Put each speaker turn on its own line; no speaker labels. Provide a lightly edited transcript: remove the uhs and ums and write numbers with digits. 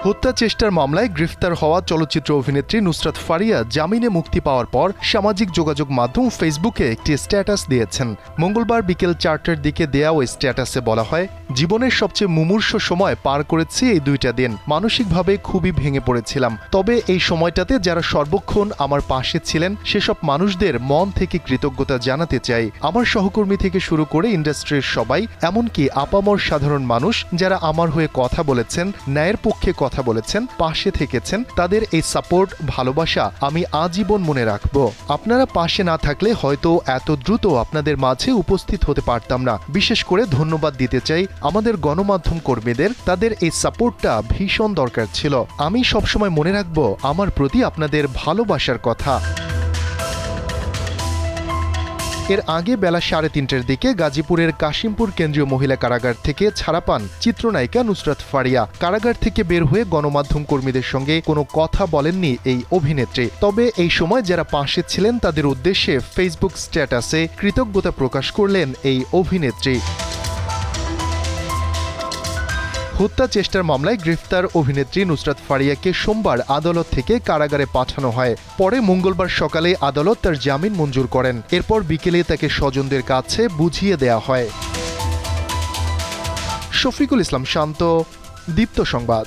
হত্যা চেষ্টার মামলায় গ্রেফতার হওয়া চলচ্চিত্র অভিনেত্রী নুসরাত ফারিয়া জামিনে মুক্তি পাওয়ার পর সামাজিক যোগাযোগ মাধ্যম ফেসবুকে একটি স্ট্যাটাস দিয়েছেন। মঙ্গলবার বিকেল 4টার দিকে দেয়া ওই স্ট্যাটাসে বলা হয়, জীবনের সবচেয়ে মুমূর্ষু সময় পার করেছি এই 2টা দিন। মানসিকভাবে খুবই ভেঙে পড়েছিলাম। তবে এই সময়টাতে যারা সর্বক্ষণ আমার পাশে ছিলেন সেসব মানুষদের মন থেকে কৃতজ্ঞতা জানাতে চাই। আমার সহকর্মী থেকে শুরু করে ইন্ডাস্ট্রির সবাই, এমনকি আপামর সাধারণ মানুষ যারা আমার হয়ে কথা বলেছেন, ন্যায়ের পক্ষে কথা বলেছেন, পাশে থেকেছেন, তাদের এই সাপোর্ট, ভালোবাসা আমি আজীবন মনে রাখব। আপনারা পাশে না থাকলে হয়তো এত দ্রুত আপনাদের মাঝে উপস্থিত হতে পারতাম না। বিশেষ করে ধন্যবাদ দিতে চাই আমাদের গণমাধ্যম কর্মীদের, তাদের এই সাপোর্টটা ভীষণ দরকার ছিল। আমি সবসময় মনে রাখব আমার প্রতি আপনাদের ভালোবাসার কথা। এর আগে বেলা 3:30টার দিকে গাজীপুরের কাশিমপুর কেন্দ্রীয় মহিলা কারাগার থেকে ছাড়া পান চিত্রনায়িকা নুসরাত ফারিয়া। কারাগার থেকে বের হয়ে গণমাধ্যম কর্মীদের সঙ্গে কোনো কথা বলেননি এই অভিনেত্রী। তবে এই সময় যারা পাশে ছিলেন তাদের উদ্দেশ্যে ফেসবুক স্ট্যাটাসে কৃতজ্ঞতা প্রকাশ করলেন এই অভিনেত্রী। হত্যা চেষ্টার মামলায় গ্রেফতার অভিনেত্রী নুসরাত ফারিয়াকে সোমবার আদালত থেকে কারাগারে পাঠানো হয়। পরে মঙ্গলবার সকালে আদালত তার জামিন মঞ্জুর করেন। এরপর বিকেলে তাকে স্বজনদের কাছে বুঝিয়ে দেয়া হয়। শফিকুল ইসলাম শান্ত, দীপ্ত সংবাদ।